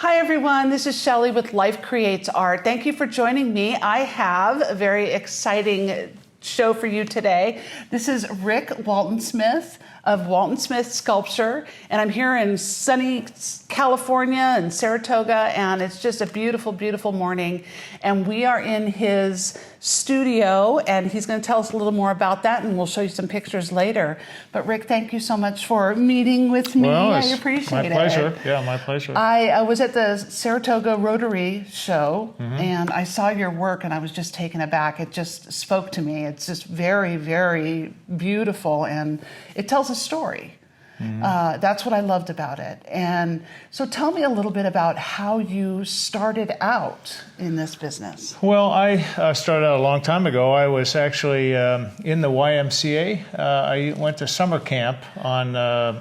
Hi everyone, this is Shelley with Life Creates Art. Thank you for joining me. I have a very exciting show for you today. This is Rick Waltonsmith of Waltonsmith Sculpture, and I'm here in sunny California and Saratoga, and it's just a beautiful, beautiful morning. And we are in his studio, and he's going to tell us a little more about that, and we'll show you some pictures later. But Rick, thank you so much for meeting with me. Well, I appreciate it. My pleasure. Yeah, my pleasure. I was at the Saratoga Rotary show, and I saw your work, and I was just taken aback. It just spoke to me. It's just very, very beautiful, and it tells a story. That's what I loved about it. And so tell me a little bit about how you started out in this business. Well, I started out a long time ago. I was actually in the YMCA. I went to summer camp on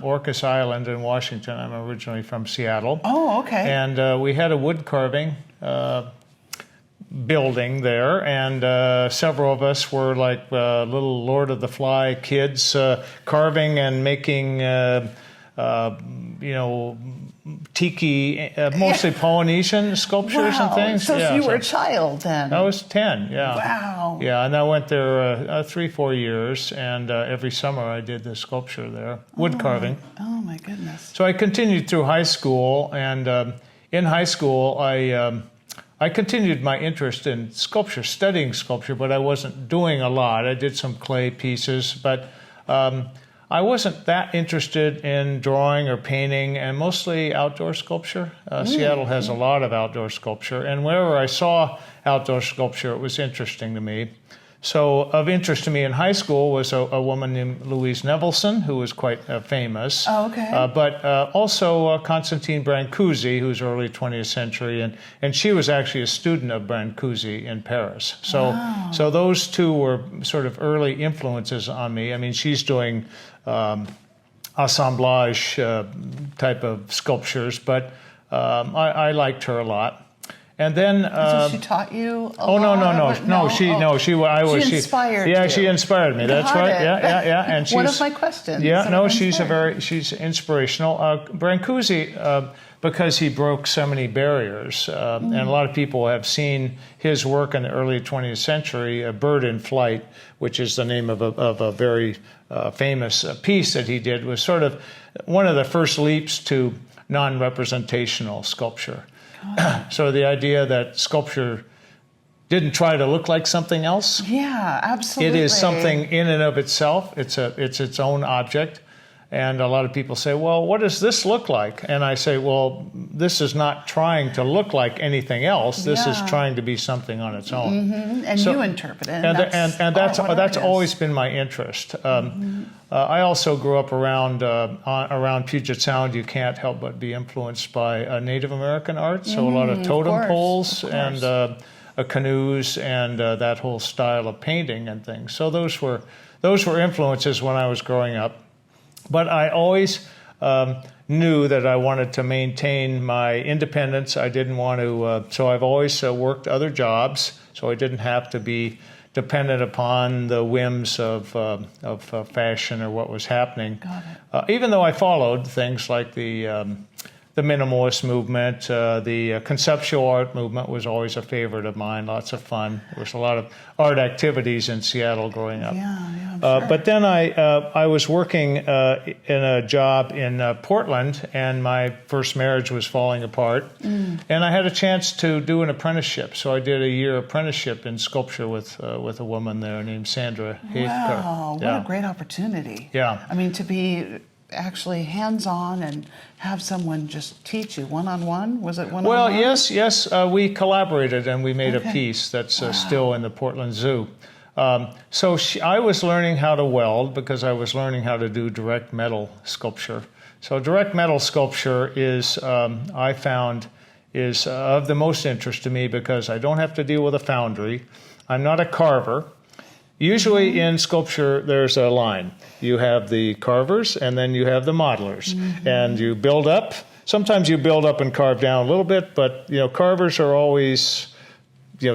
Orcas Island in Washington. I'm originally from Seattle. Oh, okay. And we had a wood carving building there, and several of us were like little Lord of the Fly kids, carving and making, tiki, mostly Polynesian sculptures and things. So you were a child then? I was 10, yeah. Wow. Yeah, and I went there 3-4 years, and every summer I did the sculpture there, wood carving. Oh my goodness. So I continued through high school, and in high school I continued my interest in sculpture, studying sculpture, but I wasn't doing a lot. I did some clay pieces, but I wasn't that interested in drawing or painting, and mostly outdoor sculpture. Seattle has a lot of outdoor sculpture, and wherever I saw outdoor sculpture, it was interesting to me. So of interest to me in high school was a woman named Louise Nevelson, who was quite famous. Oh, okay. But also Constantine Brancusi, who's early 20th century, and she was actually a student of Brancusi in Paris. So, so those two were sort of early influences on me. I mean, she's doing assemblage type of sculptures, but I liked her a lot. And then so she taught you a lot? No. She inspired you. Yeah, she inspired me. That's right. Yeah. And she's one of my questions. Yeah, no, she's inspirational. Brancusi, because he broke so many barriers, and a lot of people have seen his work in the early 20th century, A Bird in Flight, which is the name of a very famous piece that he did, was sort of one of the first leaps to non-representational sculpture. So the idea that sculpture didn't try to look like something else. Yeah, absolutely. It is something in and of itself. It's its own object. And a lot of people say, well, what does this look like? And I say, well, this is not trying to look like anything else. This is trying to be something on its own. And so, you interpret it. And that's always been my interest. I also grew up around Puget Sound. You can't help but be influenced by Native American art. So a lot of totem poles and canoes and that whole style of painting and things. So those were influences when I was growing up. But I always knew that I wanted to maintain my independence. I didn't want to, so I've always worked other jobs, so I didn't have to be dependent upon the whims of fashion or what was happening. Got it. Even though I followed things like the minimalist movement, the conceptual art movement was always a favorite of mine, lots of fun. There was a lot of art activities in Seattle growing up. Yeah, I'm sure. But then I was working in a job in Portland, and my first marriage was falling apart. And I had a chance to do an apprenticeship. So I did a year apprenticeship in sculpture with a woman there named Sandra Haithker. Wow, what a great opportunity. Yeah. I mean, to be actually hands-on and have someone just teach you one-on-one? Was it one-on-one? Well, yes. We collaborated and we made a piece that's still in the Portland Zoo. So I was learning how to weld because I was learning how to do direct metal sculpture. So direct metal sculpture is, I found, is of the most interest to me because I don't have to deal with a foundry. I'm not a carver. Usually in sculpture, there's a line. You have the carvers, and then you have the modelers. And you build up. Sometimes you build up and carve down a little bit, but carvers are always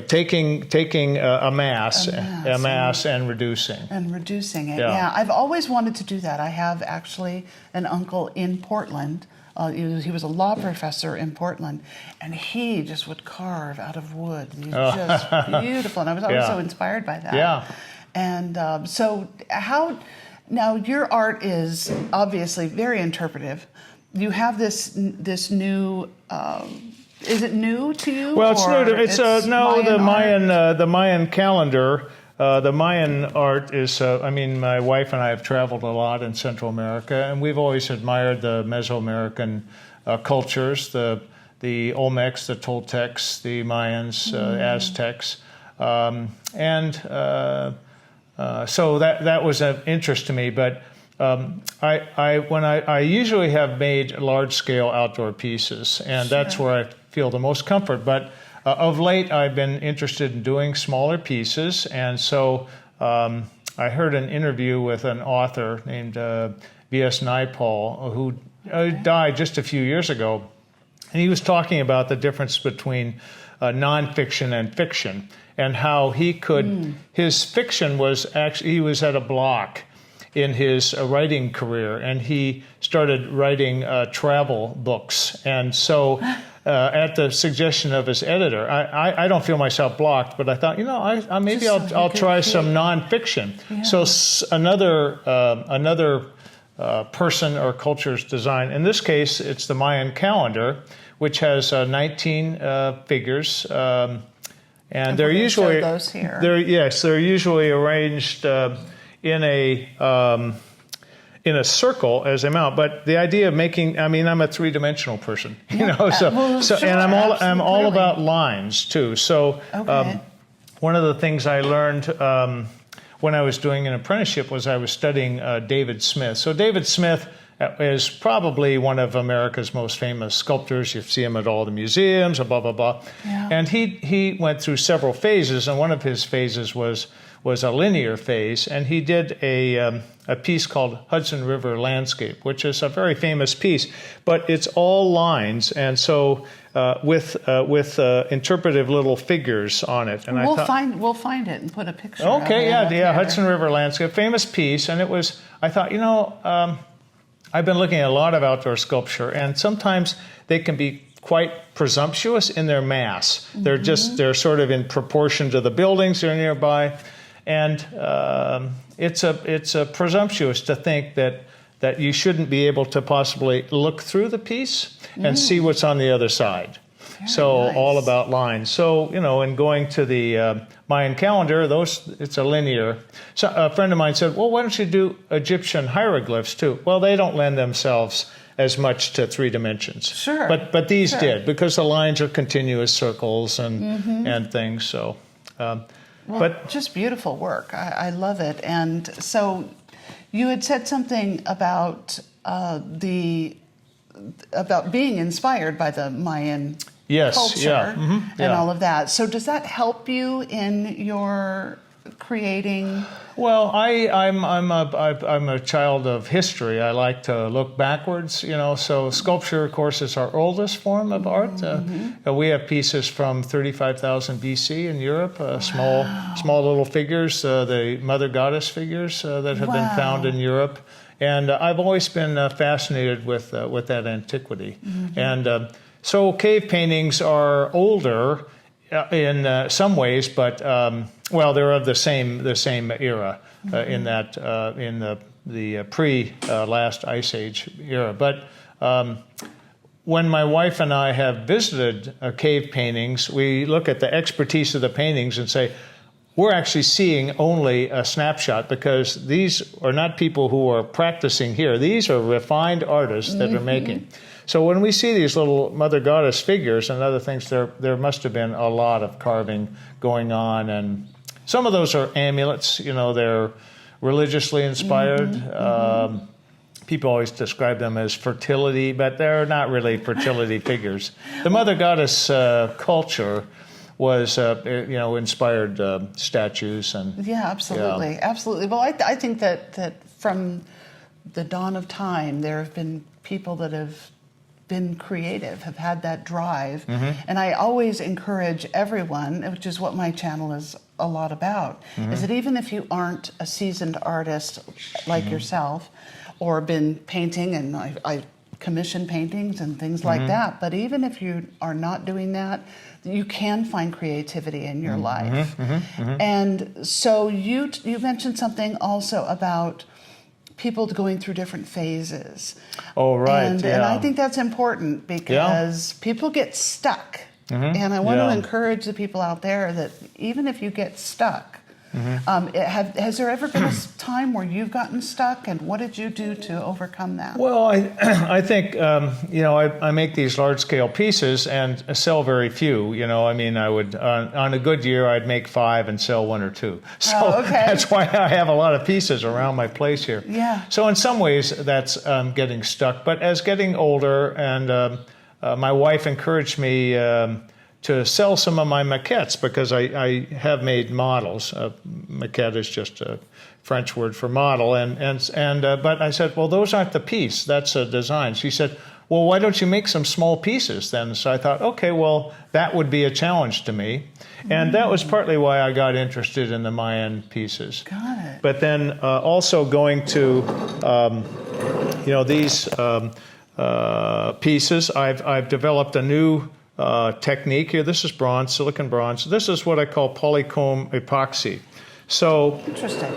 taking a mass and reducing. And reducing it, yeah. I've always wanted to do that. I have actually an uncle in Portland He was a law professor in Portland, and he just would carve out of wood. He's just beautiful, and I was always so inspired by that. Yeah. And so how, now your art is obviously very interpretive. You have this new, is it new to you? Well, it's new. It's no, Mayan the Mayan calendar. The Mayan art is, I mean, my wife and I have traveled a lot in Central America, and we've always admired the Mesoamerican cultures, the Olmecs, the Toltecs, the Mayans, Aztecs. So that was of interest to me. But I usually have made large-scale outdoor pieces, and that's where I feel the most comfort. But of late, I've been interested in doing smaller pieces, and so I heard an interview with an author named V.S. Naipaul, who died just a few years ago, and he was talking about the difference between nonfiction and fiction, and how he could, his fiction was actually, he was at a block in his writing career, and he started writing travel books, and so at the suggestion of his editor, I don't feel myself blocked, but I thought, maybe I'll try some nonfiction. Yeah. So another person or culture's design. In this case, it's the Mayan calendar, which has 19 figures, and they're usually those here. They're usually arranged in a circle as they mount, but the idea of making, I mean, I'm a three-dimensional person, and I'm all about lines too. So one of the things I learned when I was doing an apprenticeship was I was studying David Smith. So David Smith is probably one of America's most famous sculptors. You see him at all the museums, blah, blah, blah. Yeah. And he went through several phases, and one of his phases was a linear phase, and he did a piece called Hudson River Landscape, which is a very famous piece, but it's all lines, and so with interpretive little figures on it. And we'll find it and put a picture. Okay, yeah, Hudson River Landscape, famous piece, and it was. I thought, I've been looking at a lot of outdoor sculpture, and sometimes they can be quite presumptuous in their mass. They're sort of in proportion to the buildings that are nearby. And it's presumptuous to think that you shouldn't be able to possibly look through the piece and see what's on the other side. Very nice. All about lines. So, in going to the Mayan calendar, it's a linear. So a friend of mine said, well, why don't you do Egyptian hieroglyphs too? Well, they don't lend themselves as much to 3 dimensions. Sure. But these did, because the lines are continuous circles and things. So. But just beautiful work. I love it. And so you had said something about about being inspired by the Mayan culture and all of that. So does that help you in your creating? Well, I'm a child of history. I like to look backwards, So sculpture, of course, is our oldest form of art. We have pieces from 35,000 BC in Europe, small little figures, the Mother Goddess figures that have been found in Europe. And I've always been fascinated with that antiquity. And so cave paintings are older in some ways, but they're of the same era in the pre last ice age era. But when my wife and I have visited cave paintings, we look at the expertise of the paintings and say, we're actually seeing only a snapshot, because these are not people who are practicing here. These are refined artists that are making. So when we see these little Mother Goddess figures and other things, there must have been a lot of carving going on. And some of those are amulets, they're religiously inspired. People always describe them as fertility, but they're not really fertility figures. The Mother Goddess culture was, inspired statues. And absolutely. Absolutely. Well, I think that from the dawn of time, there have been people that have been creative, have had that drive. And I always encourage everyone, which is what my channel is a lot about, is that even if you aren't a seasoned artist like yourself, or been painting, and I commission paintings and things like that. But even if you are not doing that, you can find creativity in your life. And so you mentioned something also about people going through different phases. Oh, right. And I think that's important because people get stuck. And I want to encourage the people out there that even if you get stuck, has there ever been a time where you've gotten stuck, and what did you do to overcome that? Well, I think, I make these large-scale pieces and sell very few. I mean, I would, on a good year, I'd make 5 and sell 1 or 2. So that's why I have a lot of pieces around my place here. Yeah. So in some ways, that's getting stuck. But as getting older, and my wife encouraged me to sell some of my maquettes, because I have made models. Maquette is just a French word for model, but I said, well, those aren't the piece. That's a design. She said, well, why don't you make some small pieces then? So I thought, okay, well, that would be a challenge to me, and that was partly why I got interested in the Mayan pieces. Got it. But then also going to, these pieces, I've developed a new technique here. This is bronze, silicon bronze. This is what I call polychrome epoxy. So, interesting.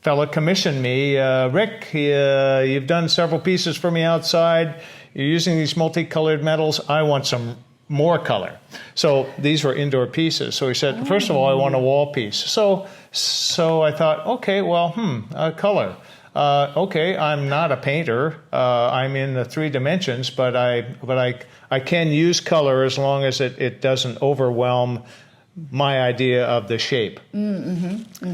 Fella commissioned me, Rick, you've done several pieces for me outside. You're using these multicolored metals. I want some more color. So these were indoor pieces. So he said, first of all, I want a wall piece. So I thought, okay, well, color. Okay, I'm not a painter. I'm in the 3 dimensions, but I can use color as long as it doesn't overwhelm my idea of the shape.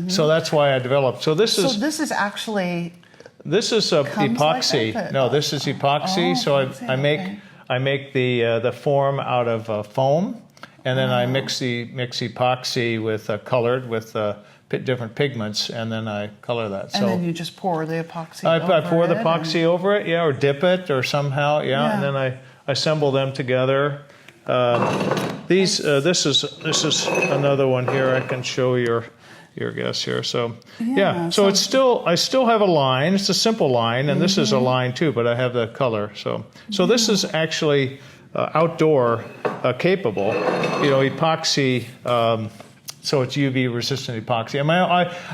So that's why I developed. So this is actually. This is epoxy. Like no, this is epoxy. I make the form out of foam, and then I mix epoxy with colored with different pigments, and then I color that. And then you just pour the epoxy over it? I pour the epoxy over it, or dip it, or somehow, and then I assemble them together. This is another one here. I can show your guest here. So so it's I still have a line. It's a simple line, and this is a line too, but I have the color. So this is actually outdoor capable. Epoxy. So it's UV resistant epoxy.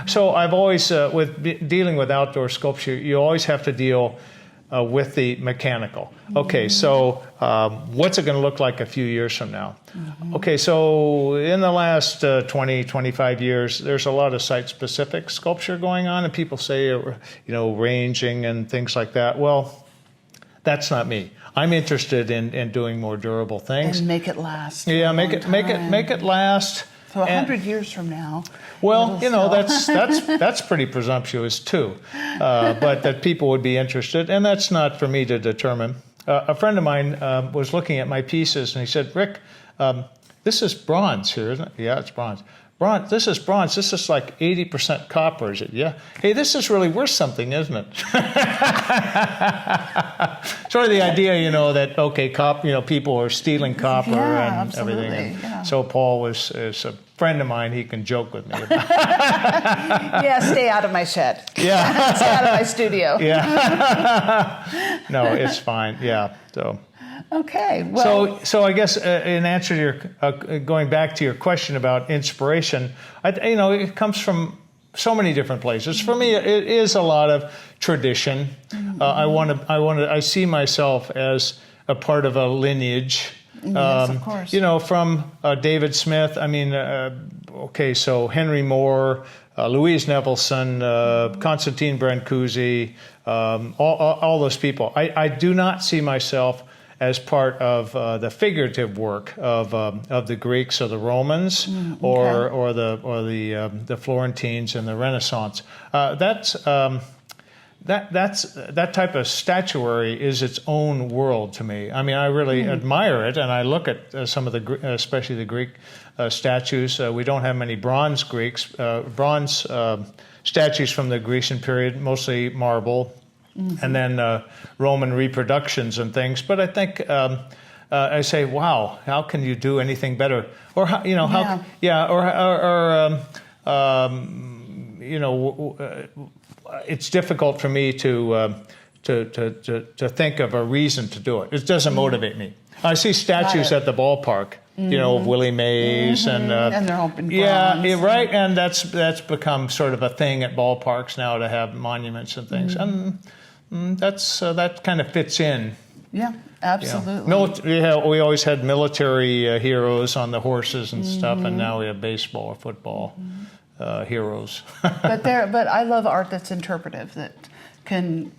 So I've always, dealing with outdoor sculpture, you always have to deal with the mechanical. Okay, so what's it going to look like a few years from now? Okay, so in the last 20, 25 years, there's a lot of site-specific sculpture going on, and people say, ranging and things like that. Well, that's not me. I'm interested in doing more durable things. And make it last. Yeah, make it last. So 100 years from now. Well, that's pretty presumptuous too, but that people would be interested, and that's not for me to determine. A friend of mine was looking at my pieces, and he said, Rick, this is bronze here, isn't it? Yeah, it's bronze. This is bronze. This is like 80% copper, is it? Yeah. Hey, this is really worth something, isn't it? Sort of the idea, that people are stealing copper and absolutely. Everything. And so Paul is a friend of mine. He can joke with me about it. Yeah, stay out of my shed. Yeah. Stay out of my studio. Yeah. No, it's fine. Yeah. So. Okay. Well. So I guess in answer to your going back to your question about inspiration, it comes from so many different places. For me, it is a lot of tradition. I see myself as a part of a lineage. Yes, of course. From David Smith. So Henry Moore, Louise Nevelson, Constantine Brancusi, all those people. I do not see myself as part of the figurative work of the Greeks or the Romans or the Florentines and the Renaissance. That type of statuary is its own world to me. I really admire it, and I look at some of especially the Greek statues. We don't have many bronze statues from the Grecian period, mostly marble. And then Roman reproductions and things. But I think I say, wow, how can you do anything better? Or it's difficult for me to think of a reason to do it. It doesn't motivate me. I see statues at the ballpark, you know, of Willie Mays and they're all been yeah, right. And that's become sort of a thing at ballparks now to have monuments and things, and that kind of fits in. Yeah, absolutely. We always had military heroes on the horses and stuff, and now we have baseball or football heroes. but I love art that's interpretive, that can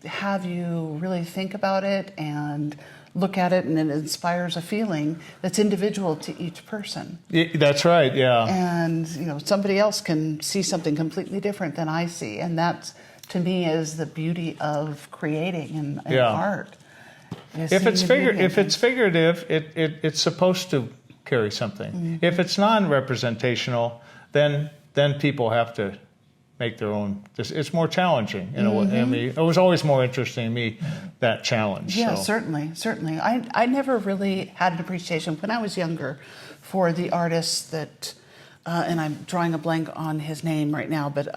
have you really think about it and look at it, and it inspires a feeling that's individual to each person. That's right, yeah. And you know, somebody else can see something completely different than I see, and that's, to me, is the beauty of creating and art. If it's figurative, it's supposed to carry something. If it's non-representational, then people have to make their own. It's more challenging in a way. I mean, it was always more interesting to me, that challenge. Yeah, so. certainly. I never really had an appreciation when I was younger for the artist that, and I'm drawing a blank on his name right now, but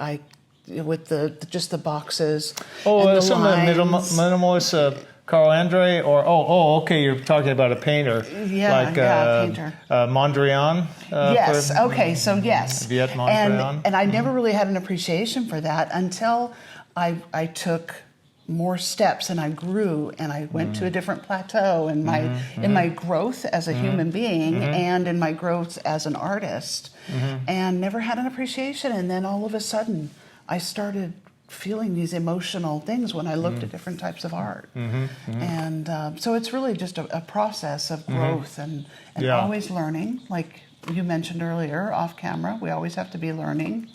with just the boxes. Oh, and the some of the lines. minimalists, Carl Andre, or okay, you're talking about a painter, like a painter. Mondrian. Yes. Okay. So yes. Viet Mondrian. And I never really had an appreciation for that until I took more steps and I grew and I went to a different plateau in my growth as a human being and in my growth as an artist, and never had an appreciation. And then all of a sudden, I started feeling these emotional things when I looked at different types of art. And so it's really just a process of growth and always learning. Like you mentioned earlier, off camera, we always have to be learning.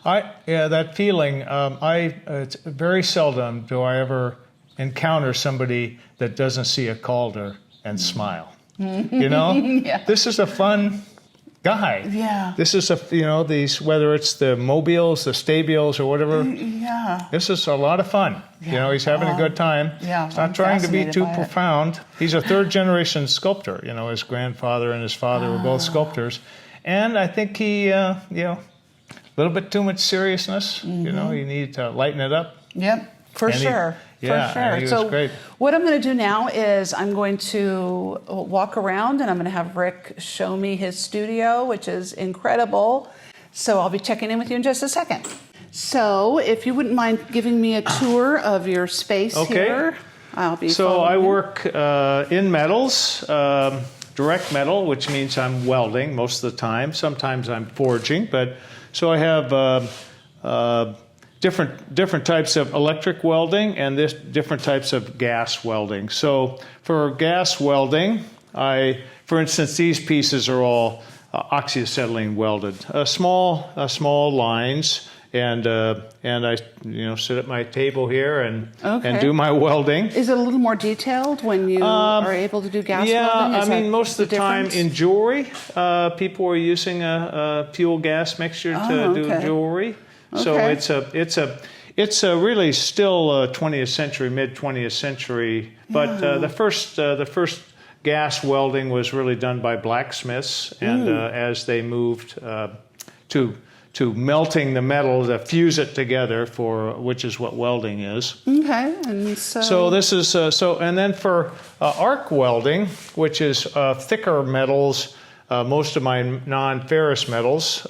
That feeling, it's very seldom do I ever encounter somebody that doesn't see a Calder and smile. You know? This is a fun guy. Yeah. This is these, whether it's the mobiles, the stabiles, or whatever. Yeah. This is a lot of fun. Yeah. You know, he's having a good time. Yeah. He's not trying to be too profound. He's a third generation sculptor. You know, his grandfather and his father were both sculptors. And I think he, a little bit too much seriousness. You know, you need to lighten it up. Yep. For sure. And he was great. What I'm going to do now is I'm going to walk around and I'm going to have Rick show me his studio, which is incredible. So I'll be checking in with you in just a second. So if you wouldn't mind giving me a tour of your space here, I'll be So I work in metals, direct metal, which means I'm welding most of the time. Sometimes I'm forging, so I have different types of electric welding and different types of gas welding. So for gas welding, for instance, these pieces are all oxyacetylene welded, small lines, and I sit at my table here and do my welding. Is it a little more detailed when you are able to do gas welding? Yeah, I mean, most of the time in jewelry, people are using a fuel gas mixture to do jewelry. So it's a really still 20th century, mid 20th century. But the first gas welding was really done by blacksmiths, and as they moved to melting the metal to fuse it together, which is what welding is. Okay, and so this is and then for arc welding, which is thicker metals, most of my non-ferrous metals.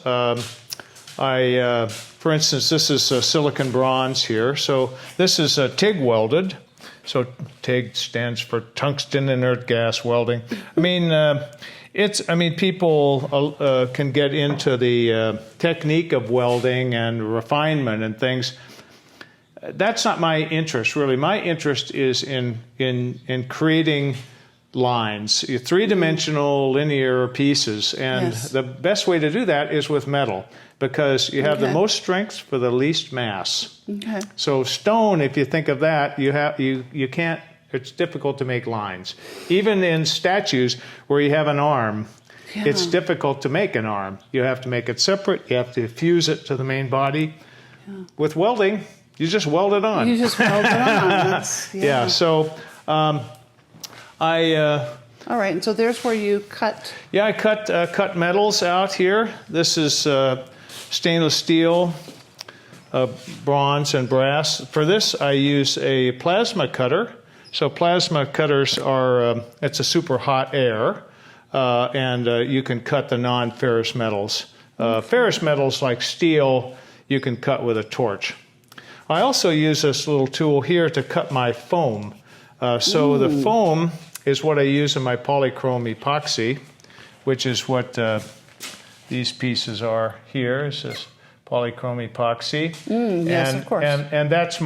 For instance, this is silicon bronze here. So this is TIG welded. So TIG stands for tungsten inert gas welding. I mean, people can get into the technique of welding and refinement and things. That's not my interest, really. My interest is in creating lines, three-dimensional linear pieces, and the best way to do that is with metal, because you have the most strength for the least mass. Okay. So stone, if you think of that, you can't. It's difficult to make lines. Even in statues where you have an arm, it's difficult to make an arm. You have to make it separate. You have to fuse it to the main body. Yeah. With welding, you just weld it on. You just weld it on. So. All right, and so there's where you cut. Yeah, I cut metals out here. This is stainless steel, bronze and brass. For this, I use a plasma cutter. So plasma cutters are, it's a super hot air, and you can cut the non-ferrous metals. Ferrous metals like steel, you can cut with a torch. I also use this little tool here to cut my foam. So the foam is what I use in my polychrome epoxy, which is what these pieces are here. It's this polychrome epoxy. Yes, of course. And that's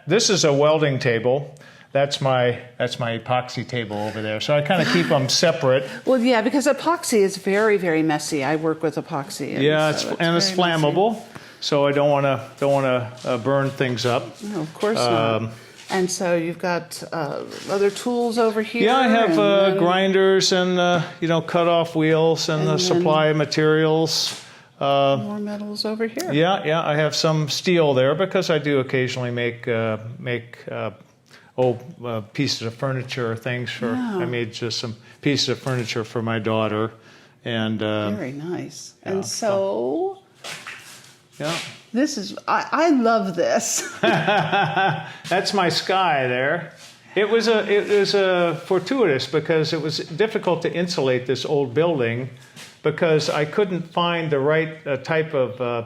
this is a welding table. That's my epoxy table over there. So I kind of keep them separate. Well, yeah, because epoxy is very, very messy. I work with epoxy. And yeah, so it's flammable. Messy. So I don't want to burn things up. No, of course not. And so you've got other tools over here. Yeah, I have grinders and cut off wheels and the supply materials. More metals over here. Yeah, I have some steel there because I do occasionally make pieces of furniture or things for. Yeah. I made just some pieces of furniture for my daughter, and very nice. Yeah, and so. Yeah. This is, I love this. That's my sky there. It was fortuitous because it was difficult to insulate this old building because I couldn't find the right type of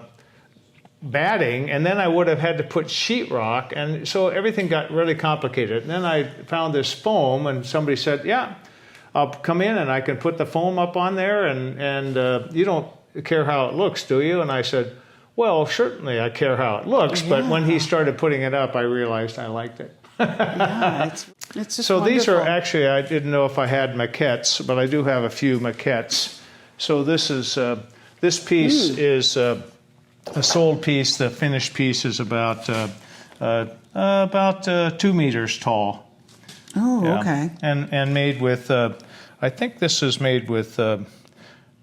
batting, and then I would have had to put sheetrock, and so everything got really complicated. And then I found this foam, and somebody said, yeah, I'll come in and I can put the foam up on there, and you don't care how it looks, do you? And I said, well, certainly I care how it looks, but when he started putting it up, I realized I liked it. Yeah, it's just so wonderful. These are actually, I didn't know if I had maquettes, but I do have a few maquettes. So this piece is a sold piece. The finished piece is about 2 meters tall. Oh, yeah. Okay. And made with, I think this is made with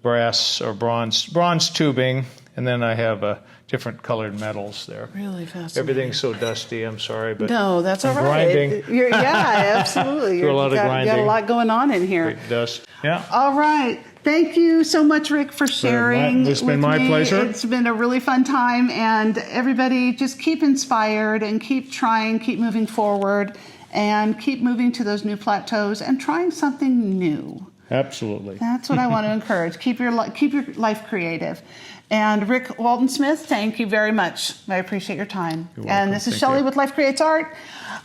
brass or bronze tubing. And then I have different colored metals there. Really fascinating. Everything's so dusty. I'm sorry, but no, that's all right. Grinding. Yeah, absolutely. Do a lot of grinding. You got a lot going on in here. Great dust. Yeah. All right. Thank you so much, Rick, for sharing. It's been my pleasure. It's been a really fun time, and everybody just keep inspired and keep trying, keep moving forward, and keep moving to those new plateaus and trying something new. Absolutely. That's what I want to encourage. Keep your life creative. And Rick Waltonsmith, thank you very much. I appreciate your time. You're welcome. And this is Shelley with Life Creates Art.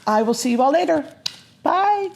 I will see you all later. Bye.